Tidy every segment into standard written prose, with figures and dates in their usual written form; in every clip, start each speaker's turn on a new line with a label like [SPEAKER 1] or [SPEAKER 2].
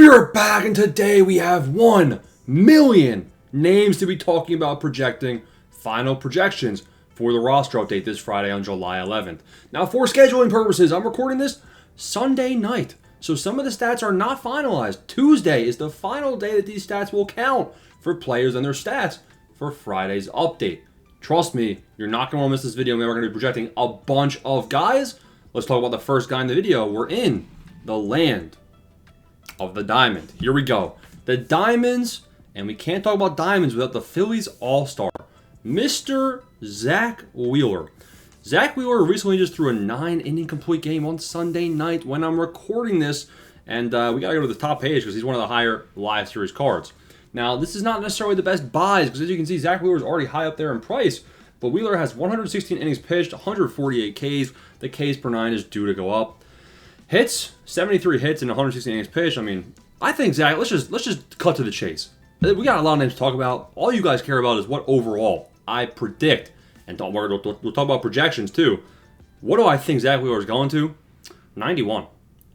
[SPEAKER 1] We are back, and today we have 1 million names to be talking about projecting final projections for the roster update this Friday on July 11th. Now, for scheduling purposes, I'm recording this Sunday night, so some of the stats are not finalized. Tuesday is the final day that these stats will count for players and their stats for Friday's update. Trust me, you're not going to want to miss this video. We're going to be projecting a bunch of guys. Let's talk about the first guy in the video. We're in the land of the diamond. Here we go. The diamonds, and we can't talk about diamonds without the Phillies all-star, Mr. Zack Wheeler. Zack Wheeler recently just threw a 9-inning complete game on Sunday night when I'm recording this, and we got to go to the top page because he's one of the higher live series cards. Now, this is not necessarily the best buys because, as you can see, Zack Wheeler is already high up there in price, but Wheeler has 116 innings pitched, 148 Ks. The Ks per 9 is due to go up. Hits, 73 hits and 116 innings pitched. I mean, I think Zach, let's just cut to the chase. We got a lot of names to talk about. All you guys care about is what overall I predict. And we'll talk about projections too. What do I think Zack Wheeler is going to? 91.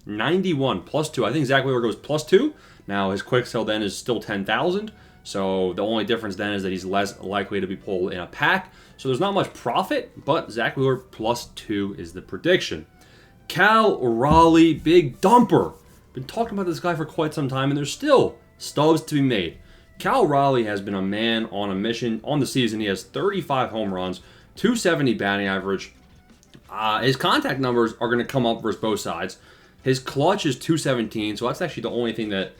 [SPEAKER 1] 91 plus 2. I think Zack Wheeler goes plus 2. Now, his quick sell then is still 10,000. So the only difference then is that he's less likely to be pulled in a pack. So there's not much profit, but Zack Wheeler plus 2 is the prediction. Cal Raleigh, big dumper. Been talking about this guy for quite some time, and there's still stubs to be made. Cal Raleigh has been a man on a mission on the season. He has 35 home runs, 270 batting average. His contact numbers are going to come up versus both sides. His clutch is 217, so that's actually the only thing that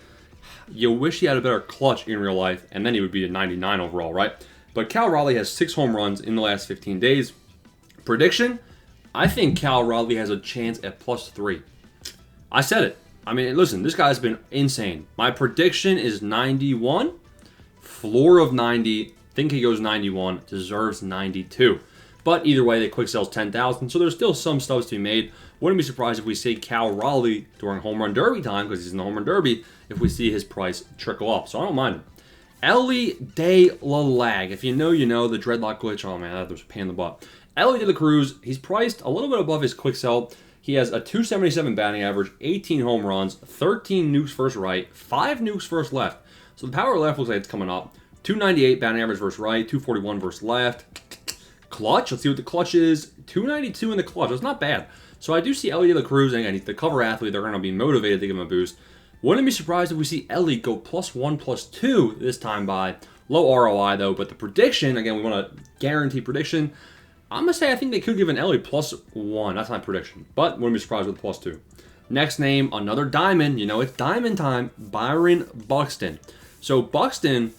[SPEAKER 1] you wish he had a better clutch in real life, and then he would be a 99 overall, right? But Cal Raleigh has 6 home runs in the last 15 days. Prediction? I think Cal Raleigh has a chance at plus 3. I said it. I mean, listen, this guy's been insane. My prediction is 91. Floor of 90. Think he goes 91. Deserves 92. But either way, the quick sells 10,000. So there's still some stubs to be made. Wouldn't be surprised if we see Cal Raleigh during home run derby time, because he's in the home run derby, if we see his price trickle up. So I don't mind him. Ellie De La Lag. If you know, you know. The dreadlock glitch. Oh, man, that was a pain in the butt. Ellie De La Cruz, he's priced a little bit above his quick sell. He has a 277 batting average, 18 home runs, 13 nukes versus right, 5 nukes versus left. So the power left looks like it's coming up. 298 batting average versus right, 241 versus left. Clutch, let's see what the clutch is. 292 in the clutch. That's not bad. So I do see Ellie De La Cruz, and again, he's the cover athlete. They're going to be motivated to give him a boost. Wouldn't be surprised if we see Ellie go plus 1, plus 2 this time by. Low ROI, though, but the prediction, again, we want a guarantee prediction. I'm going to say I think they could give an Ellie plus 1. That's my prediction. But wouldn't be surprised with plus 2. Next name, another diamond. You know, it's diamond time. Byron Buxton. So Buxton,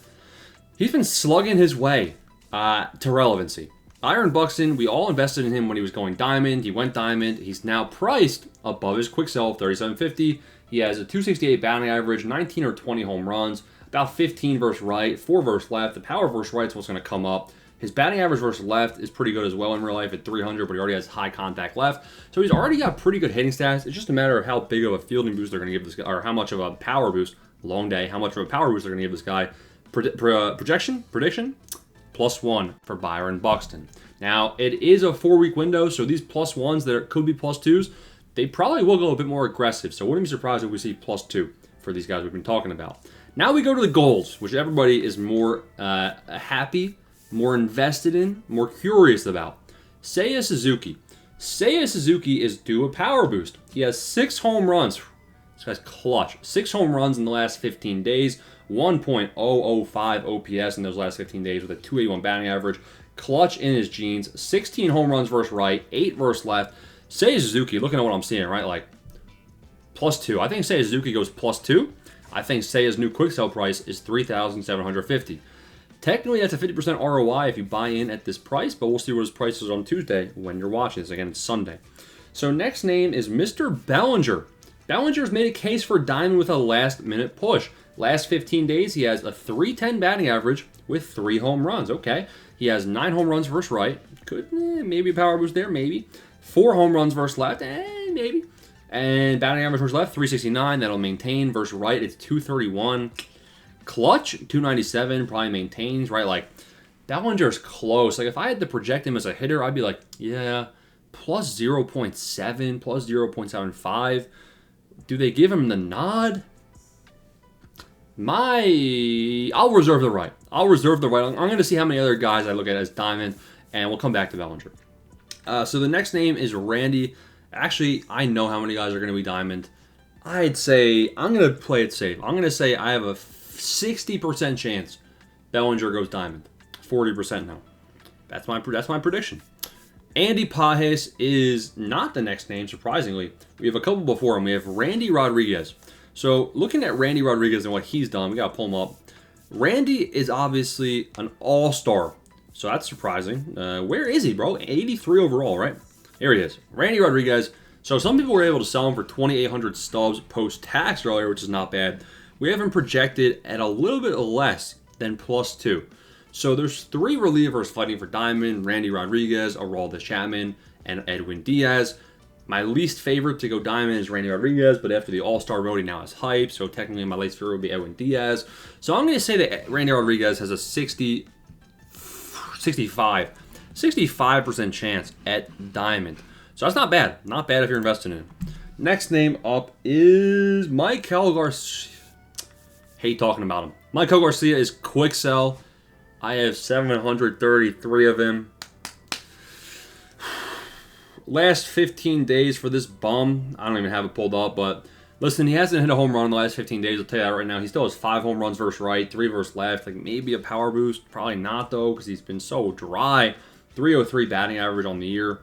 [SPEAKER 1] he's been slugging his way to relevancy. Byron Buxton, we all invested in him when he was going diamond. He went diamond. He's now priced above his quick sell of 3750. He has a 268 batting average, 19 or 20 home runs, about 15 versus right, 4 versus left. The power versus right is what's going to come up. His batting average versus left is pretty good as well in real life at 300, but he already has high contact left. So he's already got pretty good hitting stats. It's just a matter of how big of a fielding boost they're going to give this guy, or how much of a power boost, long day, how much of a power boost they're going to give this guy. Prediction, plus 1 for Byron Buxton. Now, it is a 4-week window, so these plus 1s that could be plus 2s, they probably will go a bit more aggressive. So wouldn't be surprised if we see plus 2 for these guys we've been talking about. Now we go to the goals, which everybody is more happy, more invested in, more curious about. Seiya Suzuki. Seiya Suzuki is due a power boost. He has 6 home runs. This guy's clutch. 6 home runs in the last 15 days. 1.005 OPS in those last 15 days with a 281 batting average. Clutch in his genes. 16 home runs versus right. 8 versus left. Seiya Suzuki, looking at what I'm seeing, right? Like, plus 2. I think Seiya Suzuki goes plus 2. I think Seiya's new quick sell price is $3,750. Technically, that's a 50% ROI if you buy in at this price, but we'll see what his price is on Tuesday when you're watching this. Again, it's Sunday. So next name is Mr. Bellinger. Bellinger's made a case for diamond with a last-minute push. Last 15 days, he has a 310 batting average with 3 home runs. Okay. He has 9 home runs versus right. Could, maybe a power boost there, maybe. 4 home runs versus left, maybe. And batting average versus left, 369. That'll maintain versus right. It's 231. Clutch, 297, probably maintains, right? Like, Bellinger's close. Like, if I had to project him as a hitter, I'd be like, yeah, plus 0.7, plus 0.75. Do they give him the nod? I'll reserve the right. I'm going to see how many other guys I look at as diamond, and we'll come back to Bellinger. So the next name is Randy. Actually, I know how many guys are going to be diamond. I'd say I'm going to play it safe. I'm going to say I have a 60% chance Bellinger goes diamond. 40% now. That's my prediction. Andy Pages is not the next name, surprisingly. We have a couple before him. We have Randy Rodriguez. So looking at Randy Rodriguez and what he's done, we got to pull him up. Randy is obviously an all-star. So that's surprising. Where is he, bro? 83 overall, right? Here he is. Randy Rodriguez. So some people were able to sell him for 2,800 stubs post-tax earlier, which is not bad. We have him projected at a little bit less than +2. So there's 3 relievers fighting for diamond: Randy Rodriguez, Aroldis Chapman, and Edwin Diaz. My least favorite to go diamond is Randy Rodriguez, but after the All-Star vote, he now has hype, so technically my least favorite would be Edwin Diaz. So I'm going to say that Randy Rodriguez has a 65% chance at diamond. So that's not bad. Not bad if you're investing in it. Next name up is Maikel Garcia. Hate talking about him. Maikel Garcia is quick sell. I have 733 of him. Last 15 days for this bum. I don't even have it pulled up, but listen, he hasn't hit a home run in the last 15 days. I'll tell you that right now. He still has 5 home runs versus right, 3 versus left. Like maybe a power boost. Probably not, though, because he's been so dry. 303 batting average on the year.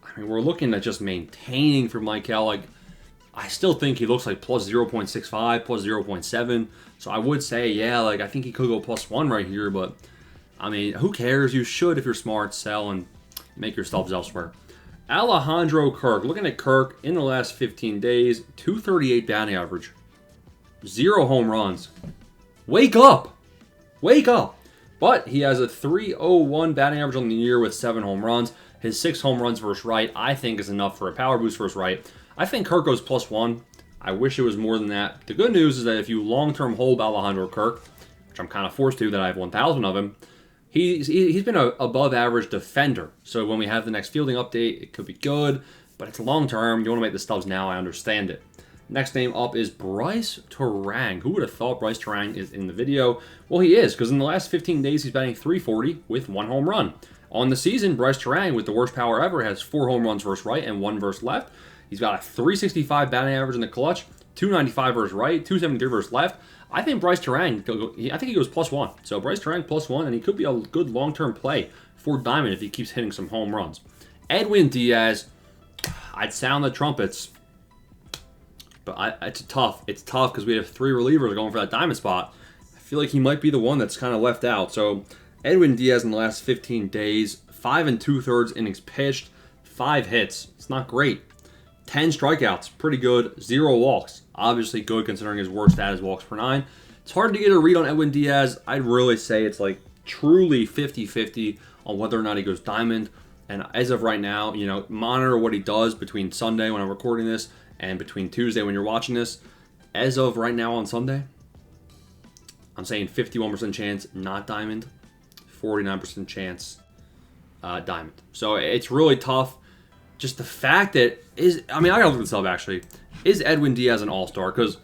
[SPEAKER 1] I mean, we're looking at just maintaining for Maikel. Like, I still think he looks like plus 0.65, plus 0.7. So I would say, yeah, like I think he could go +1 right here. But, I mean, who cares? You should, if you're smart, sell and make your stubs elsewhere. Alejandro Kirk. Looking at Kirk in the last 15 days, 238 batting average. 0 home runs. Wake up! Wake up! But he has a 301 batting average on the year with 7 home runs. His 6 home runs versus right, I think, is enough for a power boost versus right. I think Kirk goes +1. I wish it was more than that. The good news is that if you long-term hold Alejandro Kirk, which I'm kind of forced to, that I have 1,000 of him, he's been an above-average defender. So when we have the next fielding update, it could be good, but it's long-term. You want to make the stubs now, I understand it. Next name up is Bryce Turang. Who would have thought Bryce Turang is in the video? Well, he is, because in the last 15 days, he's batting .340 with 1 home run. On the season, Bryce Turang, with the worst power ever, has 4 home runs versus right and 1 versus left. He's got a 365 batting average in the clutch, 295 versus right, 273 versus left. I think Bryce Turang, I think he goes +1. So Bryce Turang +1, and he could be a good long-term play for diamond if he keeps hitting some home runs. Edwin Diaz, I'd sound the trumpets, but it's tough. It's tough because we have 3 relievers going for that diamond spot. I feel like he might be the one that's kind of left out. So Edwin Diaz in the last 15 days, 5 2/3 innings pitched, 5 hits. It's not great. 10 strikeouts, pretty good. 0 walks, obviously good considering his worst stat is walks per 9. It's hard to get a read on Edwin Diaz. I'd really say it's like truly 50-50 on whether or not he goes diamond. And as of right now, you know, monitor what he does between Sunday when I'm recording this and between Tuesday when you're watching this. As of right now on Sunday, I'm saying 51% chance not diamond, 49% chance diamond. So it's really tough. Just the fact that I gotta look this up actually. Is Edwin Diaz an all-star? Because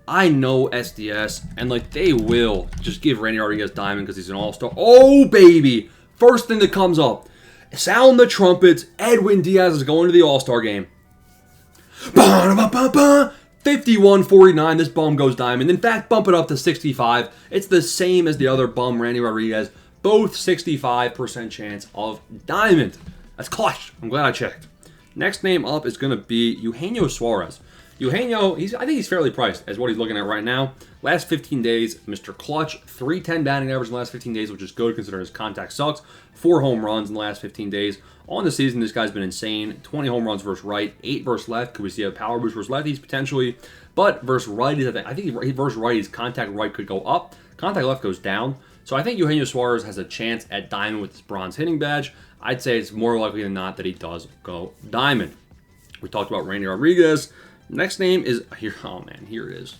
[SPEAKER 1] I know SDS, and like they will just give Randy Rodriguez diamond because he's an all-star. Oh, baby! First thing that comes up. Sound the trumpets. Edwin Diaz is going to the all-star game. 51-49, this bum goes diamond. In fact, bump it up to 65. It's the same as the other bum, Randy Rodriguez. Both 65% chance of diamond. That's clutch. I'm glad I checked. Next name up is going to be Eugenio Suarez. Eugenio, I think he's fairly priced as what he's looking at right now. Last 15 days, Mr. Clutch, 310 batting average in the last 15 days, which is good considering his contact sucks. 4 home runs in the last 15 days. On the season, this guy's been insane. 20 home runs versus right, 8 versus left. Could we see a power boost versus lefties potentially? But versus righties, I think versus righties, contact right could go up. Contact left goes down. So I think Eugenio Suarez has a chance at diamond with his bronze hitting badge. I'd say it's more likely than not that he does go diamond. We talked about Randy Rodriguez. Next name is, here it is.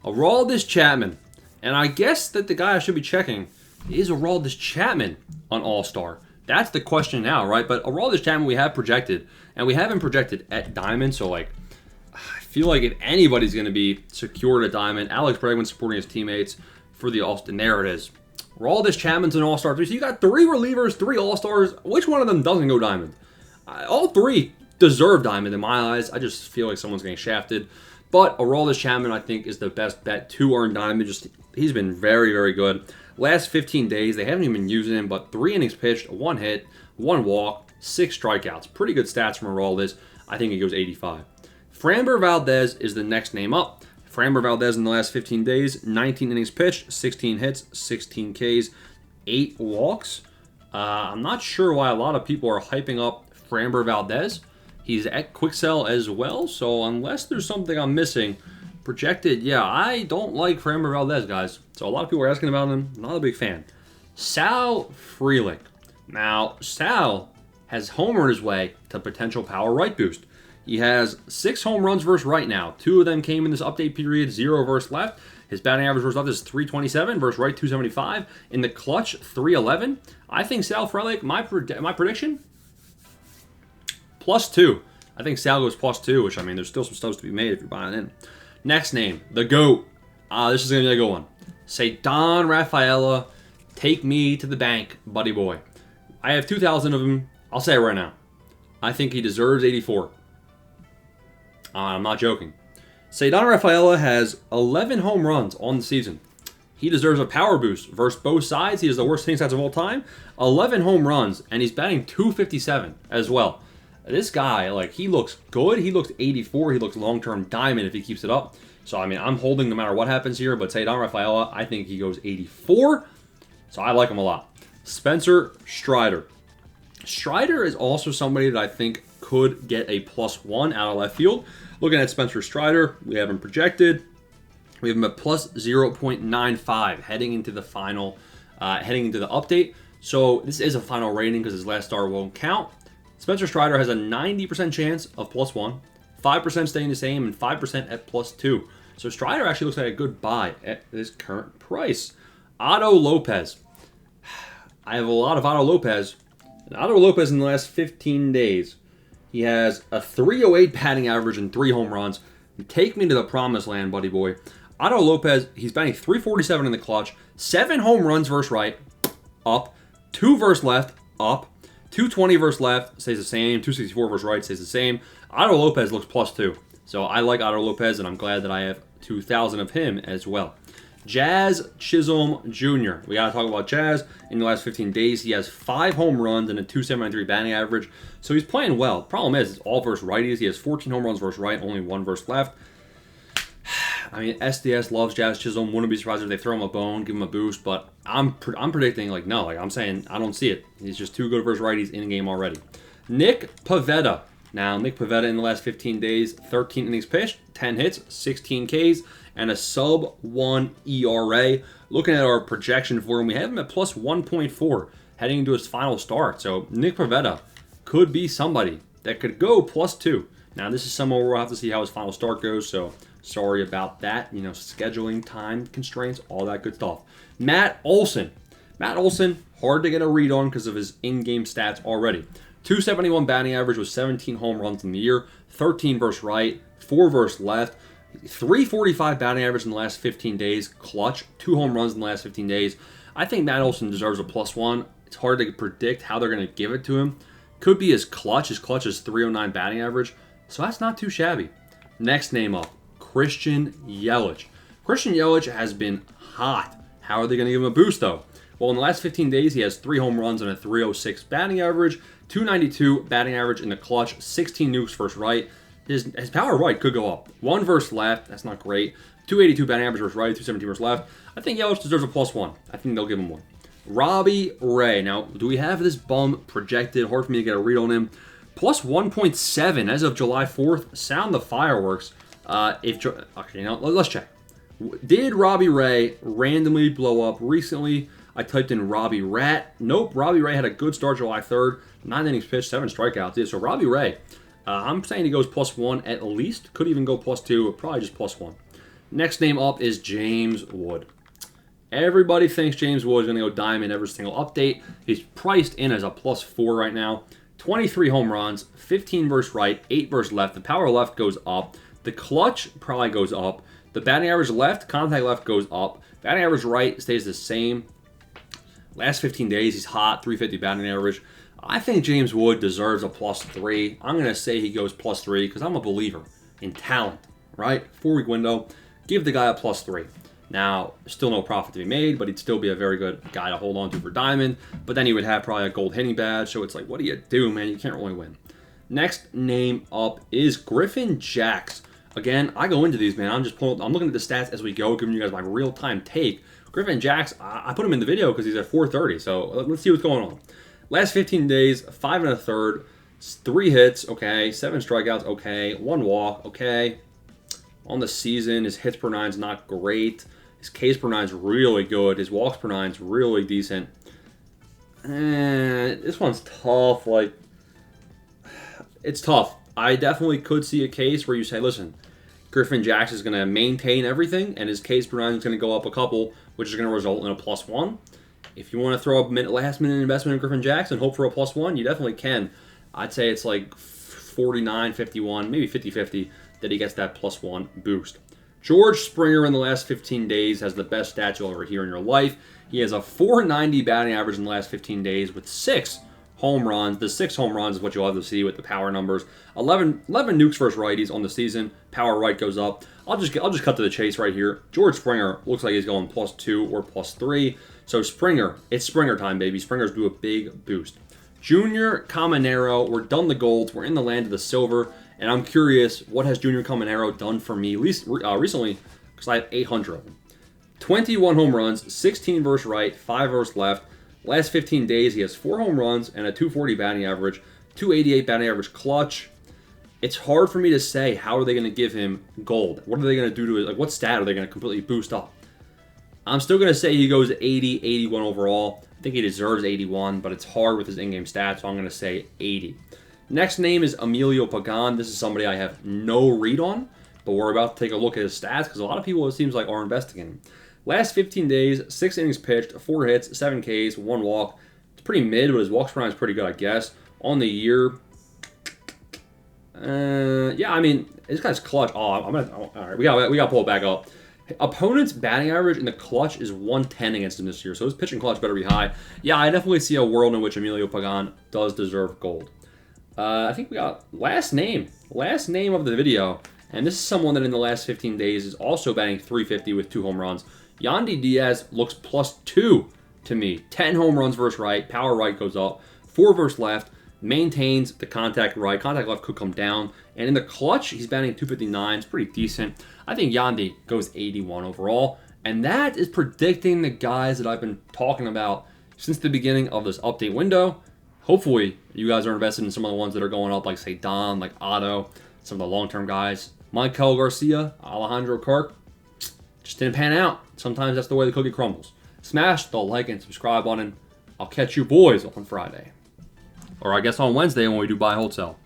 [SPEAKER 1] Aroldis Chapman. And I guess that the guy I should be checking is Aroldis Chapman on All-Star. That's the question now, right? But Aroldis Chapman we have projected. And we have him projected at diamond. So, like, I feel like if anybody's going to be secured a diamond, Alex Bregman supporting his teammates for the All-Star. And there it is. Aroldis Chapman's an All-Star 3. So you got 3 relievers, 3 All-Stars. Which one of them doesn't go diamond? All 3 deserve diamond in my eyes. I just feel like someone's getting shafted. But Aroldis Chapman, I think, is the best bet to earn diamond. He's been very, very good. Last 15 days, they haven't even been using him, but 3 innings pitched, 1 hit, 1 walk, 6 strikeouts. Pretty good stats from Aroldis. I think he goes 85. Framber Valdez is the next name up. Framber Valdez in the last 15 days, 19 innings pitched, 16 hits, 16 Ks, 8 walks. I'm not sure why a lot of people are hyping up Framber Valdez. He's at quick sell as well, so unless there's something I'm missing, projected, yeah, I don't like Framber Valdez, guys. So a lot of people are asking about him. Not a big fan. Sal Frelick. Now, Sal has homered his way to potential power right boost. He has 6 home runs versus right now. 2 of them came in this update period, 0 versus left. His batting average versus left is 327 versus right 275. In the clutch, 311. I think Sal Frelick, my prediction, +2. I think Sal goes +2, which, I mean, there's still some stubs to be made if you're buying in. Next name, the GOAT. This is going to be a good one. Say Don Rafaela, take me to the bank, buddy boy. I have 2,000 of him. I'll say it right now. I think he deserves 84. I'm not joking. Ceddanne Rafaela has 11 home runs on the season. He deserves a power boost. Versus both sides, he has the worst hitting stats of all time. 11 home runs, and he's batting .257 as well. This guy, like, he looks good. He looks 84. He looks long-term diamond if he keeps it up. So, I mean, I'm holding no matter what happens here, but Ceddanne Rafaela, I think he goes 84. So, I like him a lot. Spencer Strider. Strider is also somebody that I think could get a +1 out of left field. Looking at Spencer Strider, we have him projected. We have him at +0.95 heading into the final, heading into the update. So this is a final rating because his last start won't count. Spencer Strider has a 90% chance of +1, 5% staying the same, and 5% at +2. So Strider actually looks like a good buy at this current price. Otto Lopez. I have a lot of Otto Lopez. And Otto Lopez in the last 15 days, he has a .308 batting average and 3 home runs. Take me to the promised land, buddy boy. Otto Lopez, he's batting .347 in the clutch. 7 home runs versus right, up. 2 versus left, up. .220 versus left, stays the same. .264 versus right, stays the same. Otto Lopez looks +2. So I like Otto Lopez, and I'm glad that I have 2,000 of him as well. Jazz Chisum Jr. We got to talk about Jazz. In the last 15 days, he has 5 home runs and a .273 batting average. So he's playing well. Problem is, it's all versus righties. He has 14 home runs versus right, only 1 versus left. I mean, SDS loves Jazz Chisum. Wouldn't be surprised if they throw him a bone, give him a boost. But I'm predicting, like, no. Like, I'm saying, I don't see it. He's just too good versus righties in game already. Nick Paveeta. Now, Nick Paveeta in the last 15 days, 13 innings pitched, 10 hits, 16 Ks, and a sub-1 ERA. Looking at our projection for him, we have him at +1.4 heading into his final start. So Nick Paveeta could be somebody that could go +2. Now, this is someone we'll have to see how his final start goes, so sorry about that. You know, scheduling, time constraints, all that good stuff. Matt Olsen. Matt Olsen, hard to get a read on because of his in-game stats already. .271 batting average with 17 home runs in the year, 13 versus right, 4 versus left. .345 batting average in the last 15 days, clutch, 2 home runs in the last 15 days. I think Matt Olsen deserves a +1. It's hard to predict how they're going to give it to him. Could be his clutch. His clutch is .309 batting average, so that's not too shabby. Next name up, Christian Yelich. Christian Yelich has been hot. How are they going to give him a boost, though? Well, in the last 15 days, he has 3 home runs and a .306 batting average, .292 batting average in the clutch, 16 nukes versus right. His power right could go up. 1 versus left, that's not great. .282 batting average versus right, .217 versus left. I think Yelich deserves a +1. I think they'll give him 1. Robbie Ray. Now, do we have this bum projected? Hard for me to get a read on him. +1.7 as of July 4th. Sound the fireworks. Okay, now let's check. Did Robbie Ray randomly blow up recently? I typed in Robbie Rat. Nope, Robbie Ray had a good start July 3rd. 9 innings pitched, 7 strikeouts. Yeah, so Robbie Ray, I'm saying he goes +1 at least. Could even go +2, but probably just +1. Next name up is James Wood. Everybody thinks James Wood is going to go diamond every single update. He's priced in as a +4 right now. 23 home runs, 15 versus right, 8 versus left. The power left goes up. The clutch probably goes up. The batting average left, contact left goes up. Batting average right stays the same. Last 15 days, he's hot, 350 batting average. I think James Wood deserves a +3. I'm going to say he goes +3 because I'm a believer in talent, right? 4-week window. Give the guy a +3. Now, still no profit to be made, but he'd still be a very good guy to hold on to for Diamond. But then he would have probably a gold hitting badge. So it's like, what do you do, man? You can't really win. Next name up is Griffin Jax. Again, I go into these, man. I'm looking at the stats as we go, giving you guys my real-time take. Griffin Jax, I put him in the video because he's at 430. So let's see what's going on. Last 15 days, 5 1/3, 3 hits, okay. 7 strikeouts, okay. 1 walk, okay. On the season, his hits per 9 is not great. His Ks per 9 is really good. His walks per 9 is really decent. This one's tough. Like, it's tough. I definitely could see a case where you say, listen, Griffin Jax is going to maintain everything, and his Ks per 9 is going to go up a couple, which is going to result in a +1. If you want to throw a last-minute investment in Griffin Jax and hope for a +1, you definitely can. I'd say it's like 49, 51, maybe 50-50 that he gets that +1 boost. George Springer in the last 15 days has the best stats you'll ever hear in your life. He has a 490 batting average in the last 15 days with 6 home runs. The 6 home runs is what you'll have to see with the power numbers. 11 nukes versus righties on the season. Power right goes up. I'll just cut to the chase right here. George Springer looks like he's going +2 or +3. So Springer, it's Springer time, baby. Springer's due a big boost. Junior Caminero, we're done the golds. We're in the land of the silver. And I'm curious, what has Junior Caminero done for me, at least recently, because I have 800 of them. 21 home runs, 16 versus right, 5 versus left. Last 15 days, he has 4 home runs and a 240 batting average, 288 batting average clutch. It's hard for me to say how are they going to give him gold. What are they going to do to it? Like, what stat are they going to completely boost up? I'm still going to say he goes 80, 81 overall. I think he deserves 81, but it's hard with his in-game stats, so I'm going to say 80. Next name is Emilio Pagan. This is somebody I have no read on, but we're about to take a look at his stats because a lot of people, it seems like, are investing in him. Last 15 days, 6 innings pitched, 4 hits, 7 Ks, 1 walk. It's pretty mid, but his walks per 9 is pretty good, I guess. On the year, yeah, I mean, this guy's clutch. Oh, all right, we got to pull it back up. Opponent's batting average in the clutch is 110 against him this year, so his pitching clutch better be high. Yeah, I definitely see a world in which Emilio Pagan does deserve gold. I think we got last name of the video, and this is someone that in the last 15 days is also batting 350 with 2 home runs. Yandy Diaz looks +2 to me. 10 home runs versus right, power right goes up, 4 versus left, maintains the contact right, contact left could come down, and in the clutch, he's batting 259, it's pretty decent. I think Yandy goes 81 overall, and that is predicting the guys that I've been talking about since the beginning of this update window. Hopefully, you guys are invested in some of the ones that are going up, like, say, Don, like Otto, some of the long-term guys. Michael Garcia, Alejandro Kirk, just didn't pan out. Sometimes that's the way the cookie crumbles. Smash the like and subscribe button. I'll catch you boys on Friday. Or I guess on Wednesday when we do buy, hold, sell.